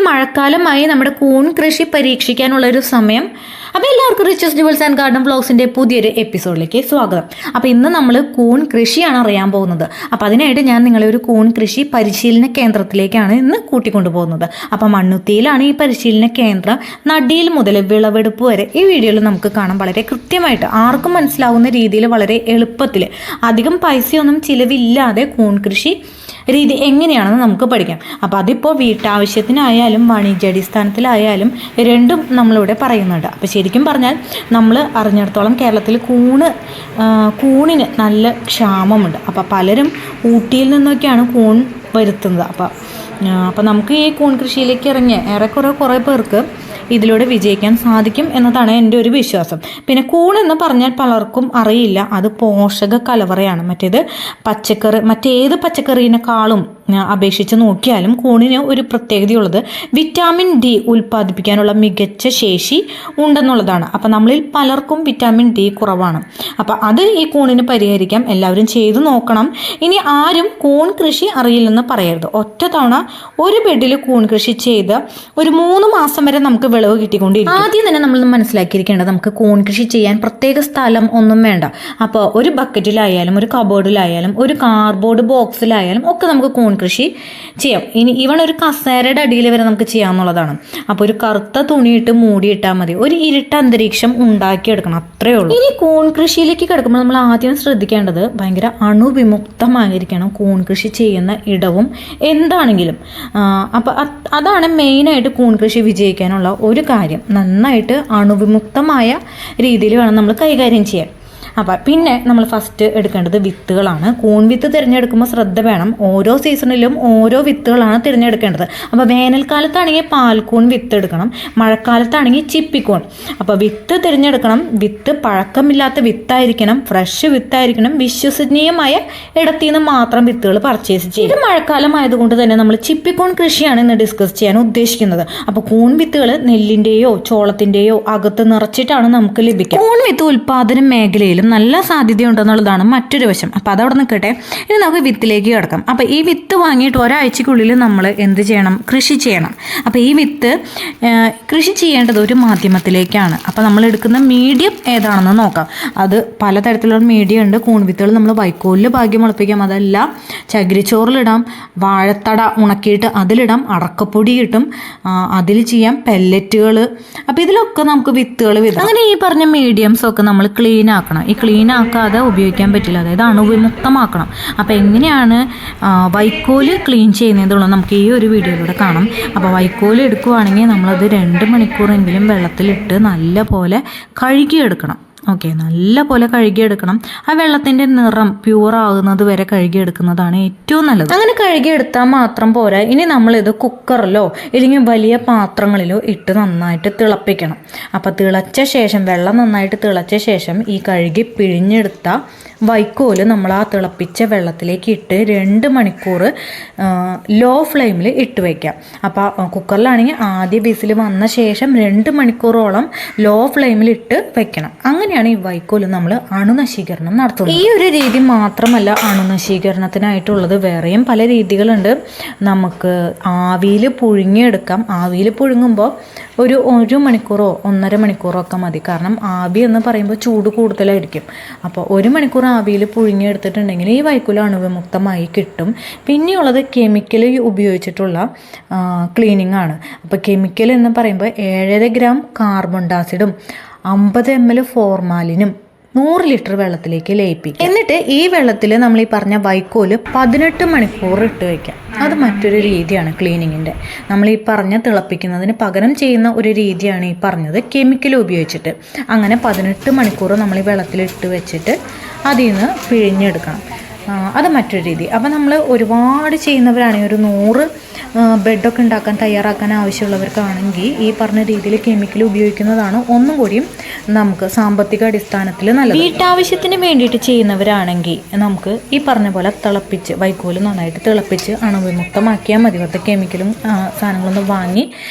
മഴക്കാലമായി നമ്മുടെ കൂൺ കൃഷി പരീക്ഷിക്കാനുള്ള ഒരു സമയം. അപ്പോൾ എല്ലാവർക്കും റിച്ചസ് ജുവൽസ് ആൻഡ് ഗാർഡൻ വ്ളോഗ്സിൻ്റെ പുതിയൊരു എപ്പിസോഡിലേക്ക് സ്വാഗതം. അപ്പോൾ ഇന്ന് നമ്മൾ കൂൺ കൃഷിയാണ് അറിയാൻ പോകുന്നത്. അപ്പോൾ അതിനായിട്ട് ഞാൻ നിങ്ങളെ ഒരു കൂൺ കൃഷി പരിശീലന കേന്ദ്രത്തിലേക്കാണ് ഇന്ന് കൂട്ടിക്കൊണ്ടുപോകുന്നത്. അപ്പോൾ മണ്ണുത്തിയിലാണ് ഈ പരിശീലന കേന്ദ്രം. നടിയിൽ മുതൽ വിളവെടുപ്പ് വരെ ഈ വീഡിയോയിൽ നമുക്ക് കാണാം. വളരെ കൃത്യമായിട്ട് ആർക്കും മനസ്സിലാവുന്ന രീതിയിൽ വളരെ എളുപ്പത്തിൽ അധികം പൈസയൊന്നും ചിലവില്ലാതെ കൂൺ കൃഷി രീതി എങ്ങനെയാണെന്ന് നമുക്ക് പഠിക്കാം. അപ്പോൾ അതിപ്പോൾ വീട്ടാവശ്യത്തിനായാലും വാണിജ്യാടിസ്ഥാനത്തിലായാലും രണ്ടും നമ്മളിവിടെ പറയുന്നുണ്ട്. അപ്പോൾ ശരിക്കും പറഞ്ഞാൽ നമ്മൾ അറിഞ്ഞിടത്തോളം കേരളത്തിൽ കൂണിന് നല്ല ക്ഷാമമുണ്ട്. അപ്പോൾ പലരും ഊട്ടിയിൽ നിന്നൊക്കെയാണ് കൂൺ വരുത്തുന്നത്. അപ്പോൾ നമുക്ക് ഈ കൂൺ കൃഷിയിലേക്ക് ഇറങ്ങിയ കുറേ പേർക്ക് ഇതിലൂടെ വിജയിക്കാൻ സാധിക്കും എന്നതാണ് എൻ്റെ ഒരു വിശ്വാസം. പിന്നെ കൂൺ എന്ന് പറഞ്ഞാൽ പലർക്കും അറിയില്ല, അത് പോഷക കലവറയാണ്. മറ്റേത് പച്ചക്കറിനേക്കാളും അപേക്ഷിച്ച് നോക്കിയാലും കൂണിന് ഒരു പ്രത്യേകതയുള്ളത് വിറ്റാമിൻ ഡി ഉൽപ്പാദിപ്പിക്കാനുള്ള മികച്ച ശേഷി ഉണ്ടെന്നുള്ളതാണ്. അപ്പം നമ്മളിൽ പലർക്കും വിറ്റാമിൻ ഡി കുറവാണ്. അപ്പം അത് ഈ കൂണിന് പരിഹരിക്കാം. എല്ലാവരും ചെയ്തു നോക്കണം. ഇനി ആരും കൂൺ കൃഷി അറിയില്ലെന്ന് പറയരുത്. ഒറ്റ തവണ ഒരു ബെഡിൽ കൂൺ കൃഷി ചെയ്ത് ഒരു 3 മാസം വരെ നമുക്ക് വിളവ് കിട്ടിക്കൊണ്ടിരിക്കും. ആദ്യം തന്നെ നമ്മൾ മനസ്സിലാക്കിയിരിക്കേണ്ടത് നമുക്ക് കൂൺ കൃഷി ചെയ്യാൻ പ്രത്യേക സ്ഥലം ഒന്നും വേണ്ട. അപ്പോൾ ഒരു ബക്കറ്റിലായാലും ഒരു കബോർഡിലായാലും ഒരു കാർഡ്ബോർഡ് ബോക്സിലായാലും ഒക്കെ നമുക്ക് കൂൺ കൃഷി ചെയ്യാം. ഇവൺ ഒരു കസേരയുടെ അടിയിൽ വരെ നമുക്ക് ചെയ്യാമെന്നുള്ളതാണ്. അപ്പോൾ ഒരു കറുത്ത തുണിയിട്ട് മൂടിയിട്ടാൽ മതി. ഒരു ഇരുട്ട അന്തരീക്ഷം ഉണ്ടാക്കിയെടുക്കണം, അത്രയേ ഉള്ളൂ. ഇനി കൂൺ കൃഷിയിലേക്ക് കിടക്കുമ്പോൾ നമ്മൾ ആദ്യം ശ്രദ്ധിക്കേണ്ടത് ഭയങ്കര അണുവിമുക്തമായിരിക്കണം കൂൺ കൃഷി ചെയ്യുന്ന ഇടവും എന്താണെങ്കിലും. അപ്പോൾ അതാണ് മെയിനായിട്ട് കൂൺ കൃഷി വിജയിക്കാനുള്ള ഒരു കാര്യം. നന്നായിട്ട് അണുവിമുക്തമായ രീതിയിൽ വേണം നമ്മൾ കൈകാര്യം ചെയ്യാൻ. അപ്പോൾ പിന്നെ നമ്മൾ ഫസ്റ്റ് എടുക്കേണ്ടത് വിത്തുകളാണ്. കൂൺ വിത്ത് തിരഞ്ഞെടുക്കുമ്പോൾ ശ്രദ്ധ വേണം. ഓരോ സീസണിലും ഓരോ വിത്തുകളാണ് തിരഞ്ഞെടുക്കേണ്ടത്. അപ്പോൾ വേനൽക്കാലത്താണെങ്കിൽ പാൽക്കൂൺ വിത്ത് എടുക്കണം, മഴക്കാലത്താണെങ്കിൽ ചിപ്പിക്കൂൺ. അപ്പോൾ വിത്ത് തിരഞ്ഞെടുക്കണം. വിത്ത് പഴക്കമില്ലാത്ത വിത്തായിരിക്കണം, ഫ്രഷ് വിത്തായിരിക്കണം, വിശ്വസനീയമായ ഇടത്തിൽ നിന്ന് മാത്രം വിത്തുകൾ പർച്ചേസ് ചെയ്യും. ഇത് മഴക്കാലം ആയതുകൊണ്ട് തന്നെ നമ്മൾ ചിപ്പിക്കൂൺ കൃഷിയാണ് ഇന്ന് ഡിസ്കസ് ചെയ്യാൻ ഉദ്ദേശിക്കുന്നത്. അപ്പോൾ കൂൺ വിത്തുകൾ നെല്ലിൻ്റെയോ ചോളത്തിൻ്റെയോ അകത്ത് നിറച്ചിട്ടാണ് നമുക്ക് ലഭിക്കുക. കൂൺ വിത്ത് ഉൽപ്പാദന മേഖലയിലും നല്ല സാധ്യതയുണ്ടെന്നുള്ളതാണ് മറ്റൊരു വശം. അപ്പോൾ അതവിടെ നിൽക്കട്ടെ. ഇനി നമുക്ക് വിത്തിലേക്ക് കിടക്കാം. അപ്പോൾ ഈ വിത്ത് വാങ്ങിയിട്ട് ഒരാഴ്ചക്കുള്ളിൽ നമ്മൾ എന്ത് ചെയ്യണം? കൃഷി ചെയ്യണം. അപ്പോൾ ഈ വിത്ത് കൃഷി ചെയ്യേണ്ടത് ഒരു മാധ്യമത്തിലേക്കാണ്. അപ്പോൾ നമ്മൾ എടുക്കുന്ന മീഡിയം ഏതാണെന്ന് നോക്കാം. അത് പലതരത്തിലുള്ള മീഡിയം ഉണ്ട്. കൂൺ വിത്തുകൾ നമ്മൾ വൈക്കോലിൽ ഭാഗ്യം മുളപ്പിക്കാം, അതല്ല ചകിരിച്ചോറിലിടാം, വാഴത്തട ഉണക്കിയിട്ട് അതിലിടാം, അടക്കപ്പൊടി കിട്ടും, അതിൽ ചെയ്യാം, പെല്ലറ്റുകൾ. അപ്പോൾ ഇതിലൊക്കെ നമുക്ക് വിത്തുകൾ വിടാം. അങ്ങനെ ഈ പറഞ്ഞ മീഡിയംസൊക്കെ നമ്മൾ ക്ലീൻ ആക്കണം. ഈ ക്ലീൻ ആക്കാതെ ഉപയോഗിക്കാൻ പറ്റില്ല, അതായത് അണുവിമുക്തമാക്കണം. അപ്പോൾ എങ്ങനെയാണ് വൈക്കോല് ക്ലീൻ ചെയ്യുന്നതുള്ളത് നമുക്ക് ഈ ഒരു വീഡിയോയിലൂടെ കാണാം. അപ്പോൾ വൈക്കോല് എടുക്കുവാണെങ്കിൽ നമ്മളത് 2 മണിക്കൂറെങ്കിലും വെള്ളത്തിലിട്ട് നല്ല പോലെ കഴുകിയെടുക്കണം. നല്ല പോലെ കഴുകിയെടുക്കണം. ആ വെള്ളത്തിൻ്റെ നിറം പ്യൂർ ആകുന്നത് വരെ കഴുകിയെടുക്കുന്നതാണ് ഏറ്റവും നല്ലത്. അങ്ങനെ കഴുകിയെടുത്താൽ മാത്രം പോരാ. ഇനി നമ്മളിത് കുക്കറിലോ ഇല്ലെങ്കിൽ വലിയ പാത്രങ്ങളിലോ ഇട്ട് നന്നായിട്ട് തിളപ്പിക്കണം. അപ്പോൾ വെള്ളം നന്നായിട്ട് തിളച്ച ശേഷം ഈ കഴുകി പിഴിഞ്ഞെടുത്ത വൈക്കോല് നമ്മൾ ആ തിളപ്പിച്ച വെള്ളത്തിലേക്ക് ഇട്ട് 2 മണിക്കൂർ ലോ ഫ്ലെയിമിൽ ഇട്ട് വയ്ക്കാം. അപ്പോൾ കുക്കറിലാണെങ്കിൽ ആദ്യ വിസിൽ വന്ന ശേഷം 2 മണിക്കൂറോളം ലോ ഫ്ലെയിമിൽ ഇട്ട് വെക്കണം. അങ്ങനെയാണ് ഈ വൈക്കോല് നമ്മൾ അണുനശീകരണം നടത്തുന്നത്. ഈ ഒരു രീതി മാത്രമല്ല അണുനശീകരണത്തിനായിട്ടുള്ളത്, വേറെയും പല രീതികളുണ്ട്. നമുക്ക് ആവിയിൽ പുഴുങ്ങിയെടുക്കാം. ആവിയിൽ പുഴുങ്ങുമ്പോൾ ഒരു 1 മണിക്കൂറോ 1.5 മണിക്കൂറോ ഒക്കെ മതി. കാരണം ആവി എന്ന് പറയുമ്പോൾ ചൂട് കൂടുതലായിരിക്കും. അപ്പോൾ 1 മണിക്കൂർ ആവിയിൽ പുഴുങ്ങിയെടുത്തിട്ടുണ്ടെങ്കിൽ ഈ വൈക്കോല് അണുവിമുക്തമായി കിട്ടും. പിന്നെയുള്ളത് കെമിക്കൽ ഉപയോഗിച്ചിട്ടുള്ള ക്ലീനിങ് ആണ്. അപ്പോൾ കെമിക്കൽ എന്ന് പറയുമ്പോൾ 7.5 ഗ്രാം കാർബൺ ഡൈഓക്സൈഡും 50 ml ഫോർമാലിനും 100 ലിറ്റർ വെള്ളത്തിലേക്ക് ലയിപ്പിക്കും. എന്നിട്ട് ഈ വെള്ളത്തിൽ നമ്മൾ ഈ പറഞ്ഞ വൈക്കോല് 18 മണിക്കൂർ ഇട്ട് വയ്ക്കാം. അത് മറ്റൊരു രീതിയാണ് ക്ലീനിങ്ങിൻ്റെ. നമ്മൾ ഈ പറഞ്ഞ തിളപ്പിക്കുന്നതിന് പകരം ചെയ്യുന്ന ഒരു രീതിയാണ് ഈ പറഞ്ഞത് കെമിക്കൽ ഉപയോഗിച്ചിട്ട്. അങ്ങനെ 18 മണിക്കൂർ നമ്മൾ ഈ വെള്ളത്തിലിട്ട് വെച്ചിട്ട് അതിൽ നിന്ന് പിഴിഞ്ഞെടുക്കണം. അത് മറ്റൊരു രീതി. അപ്പോൾ നമ്മൾ ഒരുപാട് ചെയ്യുന്നവരാണെങ്കിൽ ഒരു 100 ബെഡൊക്കെ തയ്യാറാക്കാൻ ആവശ്യമുള്ളവർക്കാണെങ്കിൽ ഈ പറഞ്ഞ രീതിയിൽ കെമിക്കൽ ഉപയോഗിക്കുന്നതാണ് ഒന്നും കൂടിയും നമുക്ക് സാമ്പത്തിക അടിസ്ഥാനത്തിൽ നല്ലത്. വീട്ടാവശ്യത്തിന് വേണ്ടിയിട്ട് ചെയ്യുന്നവരാണെങ്കിൽ നമുക്ക് ഈ പറഞ്ഞ പോലെ വൈക്കോല് നന്നായിട്ട് തിളപ്പിച്ച് അണുവിമുക്തമാക്കിയാൽ മതി. ഇവിടുത്തെ കെമിക്കലും സാധനങ്ങളൊന്നും വാങ്ങി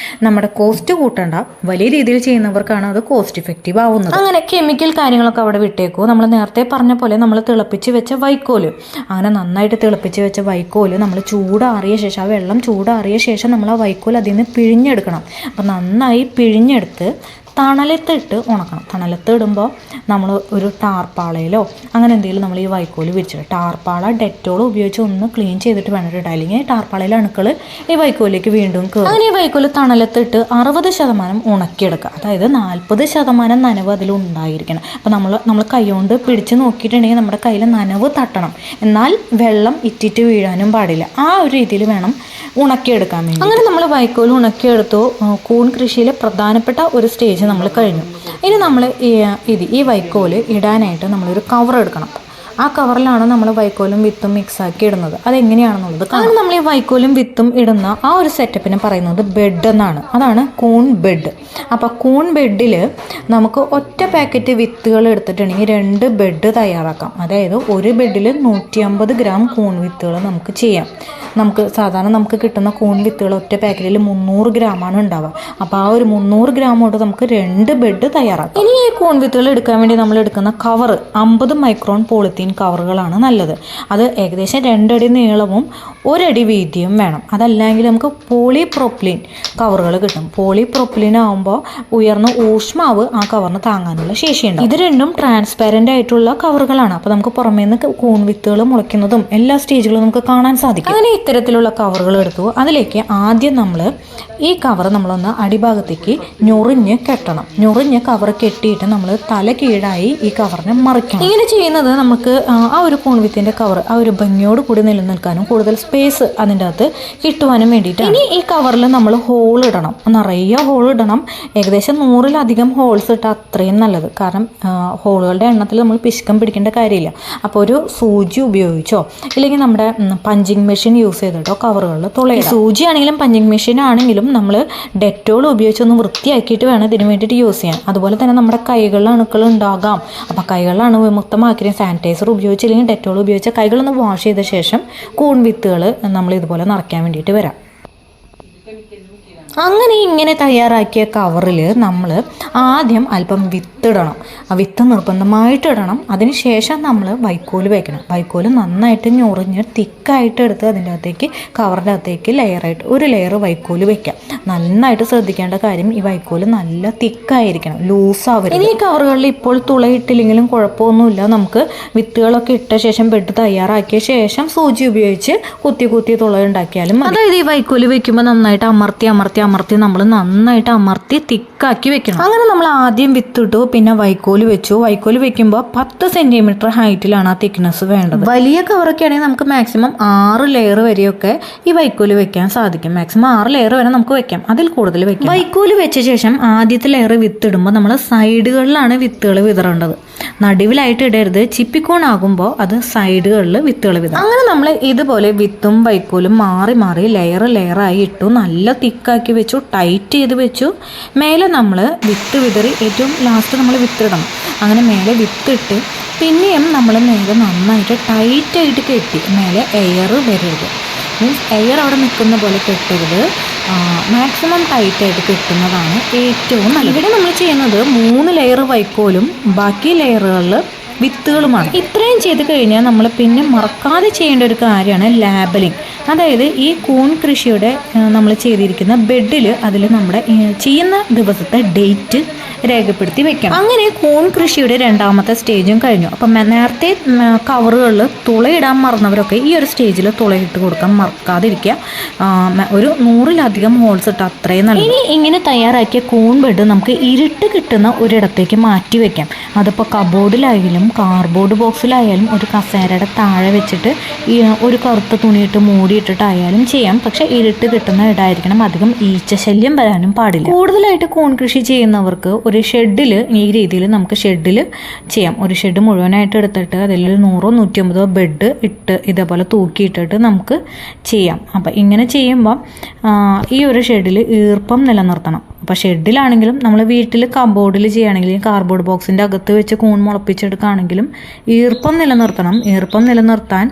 നമ്മുടെ കോസ്റ്റ് കൂട്ടണ്ട. വലിയ രീതിയിൽ ചെയ്യുന്നവർക്കാണ് അത് കോസ്റ്റ് ഇഫക്റ്റീവ് ആവുന്നത്. അങ്ങനെ കെമിക്കൽ കാര്യങ്ങളൊക്കെ അവിടെ വിട്ടേക്കോ. നമ്മൾ നേരത്തെ പറഞ്ഞ പോലെ നമ്മൾ തിളപ്പിച്ച് വെച്ച വൈക്കോല് അങ്ങനെ നന്നായിട്ട് തിളപ്പിച്ച് വെച്ച വൈക്കോല് നമ്മൾ ചൂടാറിയ ശേഷം, ആ വെള്ളം ചൂടാറിയ ശേഷം നമ്മൾ ആ വൈക്കോൽ അതിൽ നിന്ന് പിഴിഞ്ഞെടുക്കണം. അപ്പോൾ നന്നായി പിഴിഞ്ഞെടുത്ത് തണലത്തിട്ട് ഉണക്കണം. തണലത്ത് ഇടുമ്പോൾ നമ്മൾ ഒരു ടാർപ്പാളയിലോ അങ്ങനെ എന്തെങ്കിലും നമ്മൾ ഈ വൈക്കോല് വിരിച്ചിട്ട്, ടാർപ്പാള ഡെറ്റോൾ ഉപയോഗിച്ച് ഒന്ന് ക്ലീൻ ചെയ്തിട്ട് വേണം ഇടാൻ, അല്ലെങ്കിൽ ടാർപ്പാളയിലെ അണുക്കൾ ഈ വൈക്കോലിലേക്ക് വീണ്ടും കയറും. അങ്ങനെ ഈ വൈക്കോല് തണലത്തിട്ട് 60% ഉണക്കിയെടുക്കുക. അതായത് 40% നനവ് അതിലുണ്ടായിരിക്കണം. അപ്പോൾ നമ്മൾ കൈകൊണ്ട് പിടിച്ച് നോക്കിയിട്ടുണ്ടെങ്കിൽ നമ്മുടെ കയ്യിൽ നനവ് തട്ടണം, എന്നാൽ വെള്ളം ഇറ്റിറ്റ് വീഴാനും പാടില്ല. ആ ഒരു രീതിയിൽ വേണം ഉണക്കിയെടുക്കാൻ വേണ്ടി. അങ്ങനെ നമ്മൾ വൈക്കോൽ ഉണക്കിയെടുത്തു. കൂൺ കൃഷിയിലെ പ്രധാനപ്പെട്ട ഒരു സ്റ്റേജ് നമ്മൾ കഴിഞ്ഞു. ഇനി നമ്മൾ ഈ വൈക്കോല് ഇടാനായിട്ട് നമ്മളൊരു കവർ എടുക്കണം. ആ കവറിലാണ് നമ്മൾ വൈക്കോലും വിത്തും മിക്സാക്കി ഇടുന്നത്. അതെങ്ങനെയാണെന്നുള്ളത് കാരണം നമ്മൾ ഈ വൈക്കോലും വിത്തും ഇടുന്ന ആ ഒരു സെറ്റപ്പിനെ പറയുന്നത് ബെഡ് എന്നാണ്. അതാണ് കൂൺ ബെഡ്. അപ്പോൾ കൂൺ ബെഡിൽ നമുക്ക് ഒറ്റ പാക്കറ്റ് വിത്തുകൾ എടുത്തിട്ടുണ്ടെങ്കിൽ 2 ബെഡ് തയ്യാറാക്കാം. അതായത് ഒരു ബെഡിൽ 150 ഗ്രാം കൂൺ വിത്തുകൾ നമുക്ക് ചെയ്യാം. സാധാരണ നമുക്ക് കിട്ടുന്ന കൂൺ വിത്തുകൾ ഒറ്റ പാക്കറ്റിൽ 300 ഗ്രാമാണ് ഉണ്ടാവുക. അപ്പോൾ ആ ഒരു 300 ഗ്രാമോട് നമുക്ക് 2 ബെഡ് തയ്യാറാക്കാം. ഇനി ഈ കൂൺ വിത്തുകൾ എടുക്കാൻ വേണ്ടി നമ്മൾ എടുക്കുന്ന കവർ 50 മൈക്രോൺ പോളിത്തീൻ കവറുകളാണ് നല്ലത്. അത് ഏകദേശം 2 അടി നീളവും 1 അടി വീതിയും വേണം. അതല്ലെങ്കിൽ നമുക്ക് പോളിപ്രോപ്പിലിൻ കവറുകൾ കിട്ടും. പോളിപ്രോപ്പിലിൻ ആകുമ്പോൾ ഉയർന്ന ഊഷ്മാവ് ആ കവറിന് താങ്ങാനുള്ള ശേഷിയുണ്ട്. ഇത് രണ്ടും ട്രാൻസ്പാരൻ്റ് ആയിട്ടുള്ള കവറുകളാണ്. അപ്പോൾ നമുക്ക് പുറമേ നിന്ന് കൂൺ വിത്തുകൾ മുളയ്ക്കുന്നതും എല്ലാ സ്റ്റേജുകളും നമുക്ക് കാണാൻ സാധിക്കും. അങ്ങനെ ഇത്തരത്തിലുള്ള കവറുകൾ എടുത്തു. അതിലേക്ക് ആദ്യം നമ്മൾ ഈ കവർ നമ്മളൊന്ന് അടിഭാഗത്തേക്ക് ഞൊറിഞ്ഞ് കെട്ടണം. ഞൊറിഞ്ഞ് കവർ കെട്ടിയിട്ട് നമ്മൾ തല കീഴായി ഈ കവറിനെ മറിക്കണം. ഇങ്ങനെ ചെയ്യുന്നത് നമുക്ക് ആ ഒരു കൂൺവിത്തിൻ്റെ കവർ ആ ഒരു ഭംഗിയോട് കൂടി നിലനിൽക്കാനും കൂടുതൽ സ്പേസ് അതിൻ്റെ അകത്ത് കിട്ടുവാനും വേണ്ടിയിട്ടാണ്. ഇനി ഈ കവറിൽ നമ്മൾ ഹോൾ ഇടണം. നിറയെ ഹോൾ ഇടണം. ഏകദേശം 100-ലധികം ഹോൾസ് ഇട്ടാൽ അത്രയും നല്ലത്. കാരണം ഹോളുകളുടെ എണ്ണത്തിൽ നമ്മൾ പിശുക്കം പിടിക്കേണ്ട കാര്യമില്ല. അപ്പോൾ ഒരു സൂചി ഉപയോഗിച്ചോ ഇല്ലെങ്കിൽ നമ്മുടെ പഞ്ചിങ് മെഷീൻ യൂസ് ചെയ്തിട്ടോ കവറുകളിൽ തുളയിടാം. സൂചി ആണെങ്കിലും പഞ്ചിങ് മെഷീൻ ആണെങ്കിലും നമ്മൾ ഡെറ്റോൾ ഉപയോഗിച്ചൊന്ന് വൃത്തിയാക്കിയിട്ട് വേണം ഇതിന് വേണ്ടിയിട്ട് യൂസ് ചെയ്യാൻ. അതുപോലെ തന്നെ നമ്മുടെ കൈകളിൽ അണുക്കൾ ഉണ്ടാകാം. അപ്പോൾ കൈകളിലാണ് വിമുക്തമാക്കി സാനിറ്റൈസർ ഉപയോഗിച്ചില്ലെങ്കിൽ ഡെറ്റോൾ ഉപയോഗിച്ച് കൈകളൊന്ന് വാഷ് ചെയ്ത ശേഷം കൂൺ വിത്തുകൾ നമ്മൾ ഇതുപോലെ നിറയ്ക്കാൻ വേണ്ടിയിട്ട് വരാം. അങ്ങനെ ഇങ്ങനെ തയ്യാറാക്കിയ കവറിൽ നമ്മൾ ആദ്യം അല്പം വിത്തിടണം. ആ വിത്ത് നിർബന്ധമായിട്ട് ഇടണം. അതിന് ശേഷം നമ്മൾ വൈക്കോല് വയ്ക്കണം. വൈക്കോല് നന്നായിട്ട് ഞൊറിഞ്ഞ് തിക്കായിട്ട് എടുത്ത് അതിൻ്റെ അകത്തേക്ക് കവറിൻ്റെ അകത്തേക്ക് ഒരു ലെയർ വൈക്കോല് വയ്ക്കാം. നന്നായിട്ട് ശ്രദ്ധിക്കേണ്ട കാര്യം ഈ വൈക്കോല് നല്ല തിക്കായിരിക്കണം, ലൂസാവരുത്. ഇനി ഈ കവറുകളിൽ ഇപ്പോൾ തുളയിട്ടില്ലെങ്കിലും കുഴപ്പമൊന്നുമില്ല. നമുക്ക് വിത്തുകളൊക്കെ ഇട്ട ശേഷം ബെഡ് തയ്യാറാക്കിയ ശേഷം സൂചി ഉപയോഗിച്ച് കുത്തി തുള ഉണ്ടാക്കിയാലും അതായത് ഈ വൈക്കോല് വെക്കുമ്പോൾ നന്നായിട്ട് അമർത്തി നമ്മൾ നന്നായിട്ട് അമർത്തി തിക്കാക്കി വെക്കണം. അങ്ങനെ നമ്മൾ ആദ്യം വിത്തിട്ടു, പിന്നെ വൈക്കോല് വെച്ചു. വൈക്കോല് വെക്കുമ്പോൾ 10 സെന്റിമീറ്റർ ഹൈറ്റിലാണ് ആ തിക്നെസ് വേണ്ടത്. വലിയ കവറൊക്കെ ആണെങ്കിൽ നമുക്ക് മാക്സിമം 6 ലെയർ വരെയൊക്കെ ഈ വൈക്കോല് വെക്കാൻ സാധിക്കും. മാക്സിമം 6 ലെയർ വരെ നമുക്ക് വെക്കാം, അതിൽ കൂടുതൽ വെക്കാം. വൈക്കോല് വെച്ച ശേഷം ആദ്യത്തെ ലെയർ വിത്തിടുമ്പോൾ നമ്മൾ സൈഡുകളിലാണ് വിത്തുകൾ വിതറേണ്ടത്. നടുവിലായിട്ട് ഇടരുത്. ചിപ്പിക്കോണാകുമ്പോൾ അത് സൈഡുകളിൽ വിത്തുകൾ വിതറും. അങ്ങനെ നമ്മൾ ഇതുപോലെ വിത്തും വൈക്കോലും മാറി ലെയറായി ഇട്ടു. നല്ല തിക്കാക്കി വെച്ചു, ടൈറ്റ് ചെയ്ത് വെച്ചു. മേലെ നമ്മൾ വിത്ത് വിതറി ഏറ്റവും ലാസ്റ്റ് നമ്മൾ വിത്തിടണം. അങ്ങനെ മേലെ വിത്തിട്ട് പിന്നെയും നമ്മൾ മേലെ നന്നായിട്ട് ടൈറ്റായിട്ട് കെട്ടി. മേലെ എയർ വരരുത്, മീൻസ് എയർ അവിടെ നിൽക്കുന്ന പോലെ കെട്ടരുത്. മാക്സിമം ടൈറ്റായിട്ട് കെട്ടുന്നതാണ് ഏറ്റവും നല്ലത്. ഇവിടെ നമ്മൾ ചെയ്യുന്നത് 3 ലെയർ വൈക്കോലും ബാക്കി ലെയറുകളിൽ വിത്തുകളുമാണ്. ഇത്രയും ചെയ്ത് കഴിഞ്ഞാൽ നമ്മൾ പിന്നെ മറക്കാതെ ചെയ്യേണ്ട ഒരു കാര്യമാണ് ലാബലിംഗ്. അതായത് ഈ കൂൺ കൃഷിയുടെ നമ്മൾ ചെയ്തിരിക്കുന്ന ബെഡിൽ അതിൽ നമ്മുടെ ചെയ്യുന്ന ദിവസത്തെ ഡേറ്റ് രേഖപ്പെടുത്തി വെക്കണം. അങ്ങനെ കൂൺ കൃഷിയുടെ 2ാമത്തെ സ്റ്റേജും കഴിഞ്ഞു. അപ്പം നേരത്തെ കവറുകളിൽ തുളയിടാൻ മറന്നവരൊക്കെ ഈ ഒരു സ്റ്റേജിൽ തുളയിട്ട് കൊടുക്കാൻ മറക്കാതിരിക്കുക. ഒരു 100-ലധികം ഹോൾസ് ഇട്ട് അത്രയും നല്ലത്. ഇനി ഇങ്ങനെ തയ്യാറാക്കിയ കൂൺ ബെഡ് നമുക്ക് ഇരുട്ട് കിട്ടുന്ന ഒരിടത്തേക്ക് മാറ്റി വെക്കാം. അതിപ്പോൾ കബോർഡിലായാലും കാർഡ്ബോർഡ് ബോക്സിലായാലും ഒരു കസേരയുടെ താഴെ വെച്ചിട്ട് ഒരു കറുത്ത തുണിയിട്ട് മൂടിയിട്ടിട്ടായാലും ചെയ്യാം. പക്ഷേ ഇരുട്ട് കിട്ടുന്ന ഇടായിരിക്കണം. അധികം ഈച്ചശല്യം വരാനും പാടില്ല. കൂടുതലായിട്ട് കൂൺ കൃഷി ചെയ്യുന്നവർക്ക് ഒരു ഷെഡിൽ ഈ രീതിയിൽ നമുക്ക് ഷെഡിൽ ചെയ്യാം. ഒരു ഷെഡ് മുഴുവനായിട്ട് എടുത്തിട്ട് അതിൽ 100-150 ബെഡ് ഇട്ട് ഇതേപോലെ തൂക്കിയിട്ടിട്ട് നമുക്ക് ചെയ്യാം. അപ്പം ഇങ്ങനെ ചെയ്യുമ്പോൾ ഈ ഒരു ഷെഡിൽ ഈർപ്പം നിലനിർത്തണം. അപ്പോൾ ഷെഡിലാണെങ്കിലും നമ്മൾ വീട്ടിൽ കബോർഡിൽ ചെയ്യുകയാണെങ്കിലും കാർഡ്ബോർഡ് ബോക്സിൻ്റെ അകത്ത് വെച്ച് കൂൺ മുളപ്പിച്ചെടുക്കുകയാണെങ്കിലും ഈർപ്പം നിലനിർത്തണം. ഈർപ്പം നിലനിർത്താൻ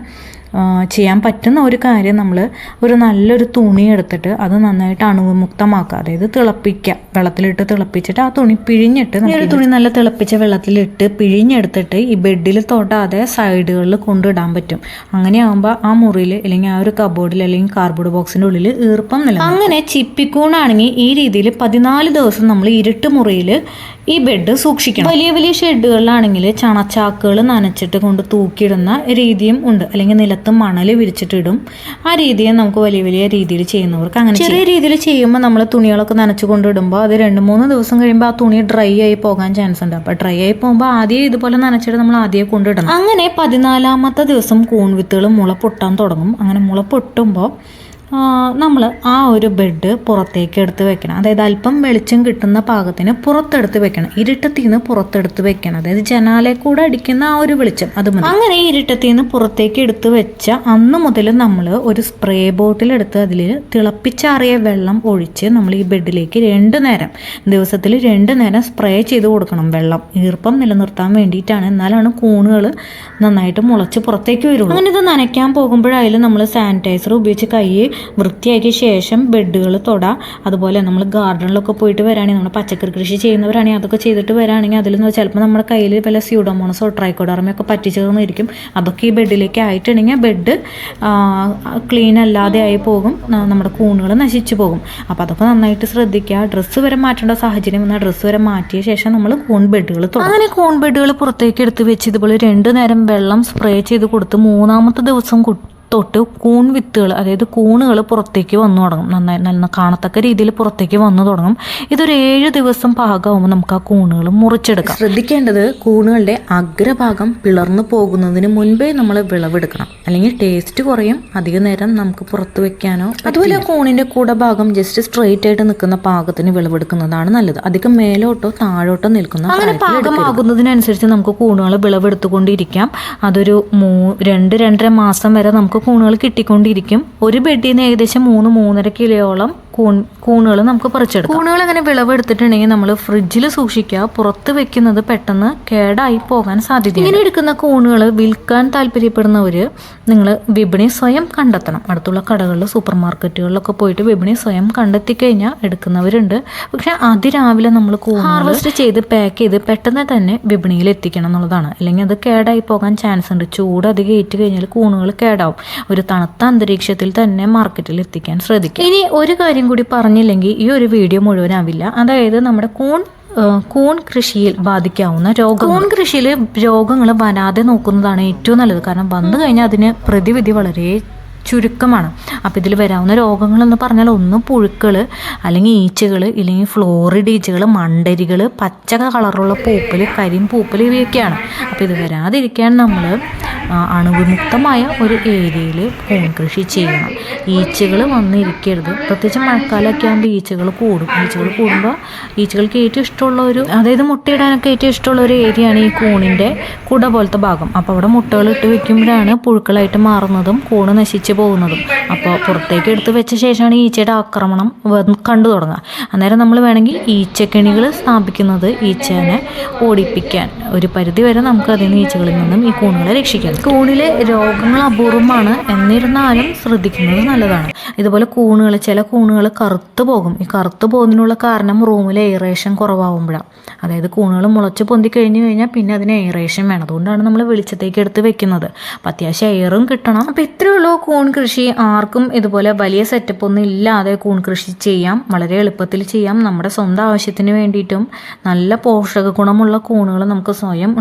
ചെയ്യാൻ പറ്റുന്ന ഒരു കാര്യം, നമ്മൾ ഒരു നല്ലൊരു തുണി എടുത്തിട്ട് അത് നന്നായിട്ട് അണുവിമുക്തമാക്കുക. അതായത് തിളപ്പിക്കുക, വെള്ളത്തിലിട്ട് തിളപ്പിച്ചിട്ട് ആ തുണി പിഴിഞ്ഞിട്ട്, ഒരു തുണി നല്ല തിളപ്പിച്ച വെള്ളത്തിലിട്ട് പിഴിഞ്ഞെടുത്തിട്ട് ഈ ബെഡിൽ തൊടാതെ സൈഡുകളിൽ കൊണ്ടിടാൻ പറ്റും. അങ്ങനെയാകുമ്പോൾ ആ മുറിയിൽ അല്ലെങ്കിൽ ആ ഒരു കബോർഡിൽ അല്ലെങ്കിൽ കാർഡ്ബോർഡ് ബോക്സിൻ്റെ ഉള്ളിൽ ഈർപ്പം നിലനിൽക്കും. അങ്ങനെ ചിപ്പിക്കൂണാണെങ്കിൽ ഈ രീതിയിൽ 14 ദിവസം നമ്മൾ ഇരുട്ട് മുറിയിൽ ഈ ബെഡ് സൂക്ഷിക്കണം. വലിയ വലിയ ഷെഡുകളിലാണെങ്കിൽ ചണച്ചാക്കുകൾ നനച്ചിട്ട് കൊണ്ട് തൂക്കിയിടുന്ന രീതിയും ഉണ്ട്, അല്ലെങ്കിൽ നിലത്ത് മണൽ വിരിച്ചിട്ടിടും. ആ രീതിയെ നമുക്ക് വലിയ വലിയ രീതിയിൽ ചെയ്യുന്നവർക്ക് അങ്ങനെ. ചെറിയ രീതിയിൽ ചെയ്യുമ്പോൾ നമ്മൾ തുണികളൊക്കെ നനച്ചു കൊണ്ടിടുമ്പോൾ അത് 2-3 ദിവസം കഴിയുമ്പോൾ ആ തുണി ഡ്രൈ ആയി പോകാൻ ചാൻസ് ഉണ്ട്. അപ്പോൾ ഡ്രൈ ആയി പോകുമ്പോൾ ആദ്യം ഇതുപോലെ നനച്ചിട്ട് നമ്മൾ ആദ്യം കൊണ്ടിടണം. അങ്ങനെ 14ാമത്തെ ദിവസം കൂൺ വിത്തുകൾ മുള പൊട്ടാൻ തുടങ്ങും. അങ്ങനെ മുള പൊട്ടുമ്പോൾ നമ്മൾ ആ ഒരു ബെഡ് പുറത്തേക്ക് എടുത്ത് വെക്കണം. അതായത് അല്പം വെളിച്ചം കിട്ടുന്ന പാകത്തിന് പുറത്തെടുത്ത് വെക്കണം. ഇരുട്ടത്തിൽ നിന്ന് പുറത്തെടുത്ത് വെക്കണം. അതായത് ജനാലയിൽ കൂടെ അടിക്കുന്ന ആ ഒരു വെളിച്ചം അത് മതി. അങ്ങനെ ഇരുട്ടത്തിൽ നിന്ന് പുറത്തേക്ക് എടുത്ത് വെച്ച അന്ന് മുതൽ നമ്മൾ ഒരു സ്പ്രേ ബോട്ടിലെടുത്ത് അതിൽ തിളപ്പിച്ചാറിയ വെള്ളം ഒഴിച്ച് നമ്മൾ ഈ ബെഡിലേക്ക് 2 നേരം, ദിവസത്തിൽ 2 നേരം സ്പ്രേ ചെയ്ത് കൊടുക്കണം. വെള്ളം ഈർപ്പം നിലനിർത്താൻ വേണ്ടിയിട്ടാണ്. എന്നാലാണ് കൂണുകൾ നന്നായിട്ട് മുളച്ച് പുറത്തേക്ക് വരുള്ളൂ. അങ്ങനെ ഇത് നനയ്ക്കാൻ പോകുമ്പോഴായാലും നമ്മൾ സാനിറ്റൈസർ ഉപയോഗിച്ച് കൈ വൃത്തിയാക്കിയ ശേഷം ബെഡുകൾ തൊടാം. അതുപോലെ നമ്മൾ ഗാർഡനിലൊക്കെ പോയിട്ട് വരാണെങ്കിൽ, നമ്മൾ പച്ചക്കറി കൃഷി ചെയ്യുന്നവരാണെങ്കിൽ അതൊക്കെ ചെയ്തിട്ട് വരാണെങ്കിൽ അതിൽ നിന്ന് ചിലപ്പോൾ നമ്മുടെ കയ്യിൽ വല്ല സ്യൂഡോമോണസോ ട്രൈക്കോഡർമയൊക്കെ പറ്റിച്ചേർന്നിരിക്കും. അതൊക്കെ ഈ ബെഡിലേക്ക് ആയിട്ടുണ്ടെങ്കിൽ ബെഡ് ക്ലീൻ അല്ലാതെ ആയി പോകും, നമ്മുടെ കൂണുകൾ നശിച്ചു പോകും. അപ്പോൾ അതൊക്കെ നന്നായിട്ട് ശ്രദ്ധിക്കുക. ഡ്രസ്സ് വരെ മാറ്റേണ്ട സാഹചര്യം വന്നാൽ ഡ്രസ്സ് വരെ മാറ്റിയ ശേഷം നമ്മൾ കൂൺ ബെഡുകൾ തൊടും. അങ്ങനെ കൂൺ ബെഡുകൾ പുറത്തേക്ക് എടുത്ത് വെച്ച് ഇതുപോലെ 2 നേരം വെള്ളം സ്പ്രേ ചെയ്ത് കൊടുത്ത് 3ാമത്തെ ദിവസം തൊട്ട് കൂൺ വിത്തുകൾ, അതായത് കൂണുകൾ പുറത്തേക്ക് വന്നു തുടങ്ങും. നന്നായി കാണത്തക്ക രീതിയിൽ പുറത്തേക്ക് വന്നു തുടങ്ങും. ഇതൊരു 7 ദിവസം പാകമാകുമ്പോൾ നമുക്ക് ആ കൂണുകൾ മുറിച്ചെടുക്കാം. ശ്രദ്ധിക്കേണ്ടത് കൂണുകളുടെ അഗ്രഭാഗം പിളർന്നു പോകുന്നതിന് മുൻപേ നമ്മൾ വിളവെടുക്കണം, അല്ലെങ്കിൽ ടേസ്റ്റ് കുറയും. അധിക നേരം നമുക്ക് പുറത്ത് വെക്കാനോ. അതുപോലെ കൂണിന്റെ കൂടെ ഭാഗം ജസ്റ്റ് സ്ട്രെയിറ്റ് ആയിട്ട് നിൽക്കുന്ന പാകത്തിന് വിളവെടുക്കുന്നതാണ് നല്ലത്. അധികം മേലോട്ടോ താഴോട്ടോ നിൽക്കുന്ന അങ്ങനെ പാകമാകുന്നതിനനുസരിച്ച് നമുക്ക് കൂണുകൾ വിളവെടുത്തുകൊണ്ടിരിക്കാം. അതൊരു 2-2.5 മാസം വരെ നമുക്ക് കൂണുകൾ കിട്ടിക്കൊണ്ടിരിക്കും. ഒരു ബെഡിൽ നിന്ന് ഏകദേശം 3-3.5 കിലോയോളം കൂണുകൾ നമുക്ക് പറിച്ചെടുക്കാം. കൂണുകൾ അങ്ങനെ വിളവെടുത്തിട്ടുണ്ടെങ്കിൽ നമ്മൾ ഫ്രിഡ്ജിൽ സൂക്ഷിക്കുക. പുറത്ത് വെക്കുന്നത് പെട്ടെന്ന് കേടായി പോകാൻ സാധ്യത. ഇങ്ങനെ എടുക്കുന്ന കൂണുകൾ വിൽക്കാൻ താല്പര്യപ്പെടുന്നവർ നിങ്ങൾ വിപണി സ്വയം കണ്ടെത്തണം. അടുത്തുള്ള കടകളിൽ, സൂപ്പർ മാർക്കറ്റുകളിലൊക്കെ പോയിട്ട് വിപണി സ്വയം കണ്ടെത്തി കഴിഞ്ഞാൽ എടുക്കുന്നവരുണ്ട്. പക്ഷെ അതിരാവിലെ നമ്മൾ ഹാർവെസ്റ്റ് ചെയ്ത് പാക്ക് ചെയ്ത് പെട്ടെന്ന് തന്നെ വിപണിയിൽ എത്തിക്കണം എന്നുള്ളതാണ്. അല്ലെങ്കിൽ അത് കേടായി പോകാൻ ചാൻസ് ഉണ്ട്. ചൂട് അധികം ഏറ്റു കഴിഞ്ഞാൽ കൂണുകൾ കേടാവും. ഒരു തണുത്ത അന്തരീക്ഷത്തിൽ തന്നെ മാർക്കറ്റിൽ എത്തിക്കാൻ ശ്രദ്ധിക്കുക. ഇനി ഒരു കാര്യം കൂടി പറഞ്ഞില്ലെങ്കിൽ ഈ ഒരു വീഡിയോ മുഴുവനാവില്ല. അതായത് നമ്മുടെ കൂൺ കൃഷിയിൽ ബാധിക്കാവുന്ന രോഗം. കൂൺ കൃഷിയിൽ രോഗങ്ങൾ വരാതെ നോക്കുന്നതാണ് ഏറ്റവും നല്ലത്. കാരണം വന്നു കഴിഞ്ഞാൽ അതിന് പ്രതിവിധി വളരെ ചുരുക്കമാണ്. അപ്പോൾ ഇതിൽ വരാവുന്ന രോഗങ്ങളെന്ന് പറഞ്ഞാൽ ഒന്ന് പുഴുക്കൾ, അല്ലെങ്കിൽ ഈച്ചകൾ, ഇല്ലെങ്കിൽ ഫ്ലോറിഡ് ഈച്ചകൾ, മണ്ടരികൾ, പച്ച കളറുള്ള പൂപ്പൽ, കരിമ്പൂപ്പൽ, ഇവയൊക്കെയാണ്. അപ്പോൾ ഇത് വരാതിരിക്കാൻ നമ്മൾ അണുവിമുക്തമായ ഒരു ഏരിയയിൽ കൂൺ കൃഷി ചെയ്യണം. ഈച്ചകൾ വന്നിരിക്കരുത്. പ്രത്യേകിച്ച് മഴക്കാലമൊക്കെ ആകുമ്പോൾ ഈച്ചകൾ കൂടും. ഈച്ചകൾ കൂടുമ്പോൾ ഈച്ചകൾക്ക് ഏറ്റവും ഇഷ്ടമുള്ള അതായത് മുട്ടയിടാനൊക്കെ ഏറ്റവും ഇഷ്ടമുള്ള ഒരു ഏരിയയാണ് ഈ കൂണിൻ്റെ കുട പോലത്തെ ഭാഗം. അപ്പോൾ അവിടെ മുട്ടകൾ ഇട്ട് വെക്കുമ്പോഴാണ് പുഴുക്കളായിട്ട് മാറുന്നതും കൂണ് നശിച്ച് പോകുന്നതും. അപ്പോൾ പുറത്തേക്ക് എടുത്ത് വെച്ച ശേഷമാണ് ഈച്ചയുടെ ആക്രമണം കണ്ടു തുടങ്ങുക. അന്നേരം നമ്മൾ വേണമെങ്കിൽ ഈച്ചക്കെണികൾ സ്ഥാപിക്കുന്നത് ഈച്ചേനെ ഓടിപ്പിക്കാൻ ഒരു പരിധി വരെ നമുക്ക് അതിൽ നിന്ന് ഈച്ചകളിൽ നിന്നും ഈ കൂണുകളെ രക്ഷിക്കാം. കൂണിലെ രോഗങ്ങൾ അപൂർവമാണ്, എന്നിരുന്നാലും ശ്രദ്ധിക്കുന്നത് നല്ലതാണ്. ഇതുപോലെ ചില കൂണുകൾ കറുത്തു പോകും. ഈ കറുത്തു പോകുന്നതിനുള്ള കാരണം റൂമിലെ എയറേഷൻ കുറവാകുമ്പോഴാണ്. അതായത് കൂണുകൾ മുളച്ച് പൊന്തി കഴിഞ്ഞ് കഴിഞ്ഞാൽ പിന്നെ അതിന് എയറേഷൻ വേണം. അതുകൊണ്ടാണ് നമ്മൾ വെളിച്ചത്തേക്ക് എടുത്ത് വെക്കുന്നത്. അപ്പം അത്യാവശ്യം എയറും കിട്ടണം. അപ്പം ഇത്രയേ ഉള്ളൂ കൂൺ കൃഷി. ആർക്കും ഇതുപോലെ വലിയ സെറ്റപ്പ് ഒന്നും ഇല്ലാതെ കൂൺ കൃഷി ചെയ്യാം. വളരെ എളുപ്പത്തിൽ ചെയ്യാം. നമ്മുടെ സ്വന്തം ആവശ്യത്തിന് വേണ്ടിയിട്ടും നല്ല പോഷക ഗുണമുള്ള കൂണുകൾ നമുക്ക് സ്വയം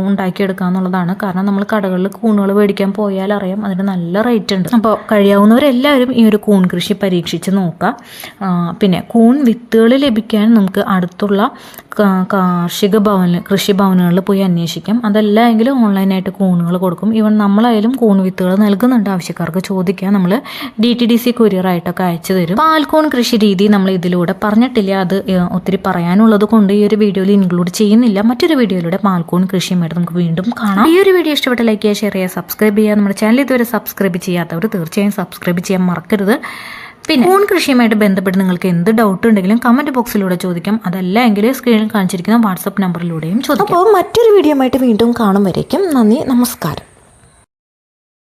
ഉണ്ടാക്കിയെടുക്കുക എന്നുള്ളതാണ്. കാരണം നമ്മൾ കടകളിൽ കൂണുകൾ മേടിക്കാൻ പോയാൽ അറിയാം അതിന് നല്ല റേറ്റ് ഉണ്ട്. അപ്പോൾ കഴിയാവുന്നവരെല്ലാവരും ഈ ഒരു കൂൺ കൃഷി പരീക്ഷിച്ച് നോക്കുക. പിന്നെ കൂൺ വിത്തുകൾ ലഭിക്കാൻ നമുക്ക് അടുത്തുള്ള കൃഷിഭവനുകളിൽ പോയി അന്വേഷിക്കാം. അതല്ല എങ്കിൽ ഓൺലൈനായിട്ട് കൂണുകൾ കൊടുക്കും. ഈവൻ നമ്മളായാലും കൂൺ വിത്തുകൾ നൽകുന്നുണ്ട്. ആവശ്യക്കാർക്ക് ചോദിക്കാം. നമ്മൾ DTDC കൊറിയറായിട്ടൊക്കെ അയച്ചു തരും. പാൽക്കൂൺ കൃഷി രീതി നമ്മൾ ഇതിലൂടെ പറഞ്ഞിട്ടില്ല. അത് ഒത്തിരി പറയാനുള്ളത് കൊണ്ട് ഈ ഒരു വീഡിയോയിൽ ഇൻക്ലൂഡ് ചെയ്യുന്നില്ല. മറ്റൊരു വീഡിയോയിലൂടെ പാൽക്കൂൺ കൃഷിയുമായിട്ട് നമുക്ക് വീണ്ടും കാണാം. ഈ ഒരു വീഡിയോ ഇഷ്ടപ്പെട്ട ലൈക്ക് ചെയ്യുക, ഷെയർ ചെയ്യുക, സബ്സ്ക്രൈബ് ചെയ്യുക. നമ്മുടെ ചാനൽ ഇതുവരെ സബ്സ്ക്രൈബ് ചെയ്യാത്തവർ തീർച്ചയായും സബ്സ്ക്രൈബ് ചെയ്യാൻ മറക്കരുത്. പിന്നെ കൂൺ കൃഷിയുമായിട്ട് ബന്ധപ്പെട്ട് നിങ്ങൾക്ക് എന്ത് ഡൗട്ട് ഉണ്ടെങ്കിലും കമൻറ്റ് ബോക്സിലൂടെ ചോദിക്കാം. അതല്ല എങ്കിൽ സ്ക്രീനിൽ കാണിച്ചിരിക്കുന്ന വാട്സപ്പ് നമ്പറിലൂടെയും ചോദിക്കാം. അപ്പോൾ മറ്റൊരു വീഡിയോ ആയിട്ട് വീണ്ടും കാണും വരേക്കും നന്ദി, നമസ്കാരം.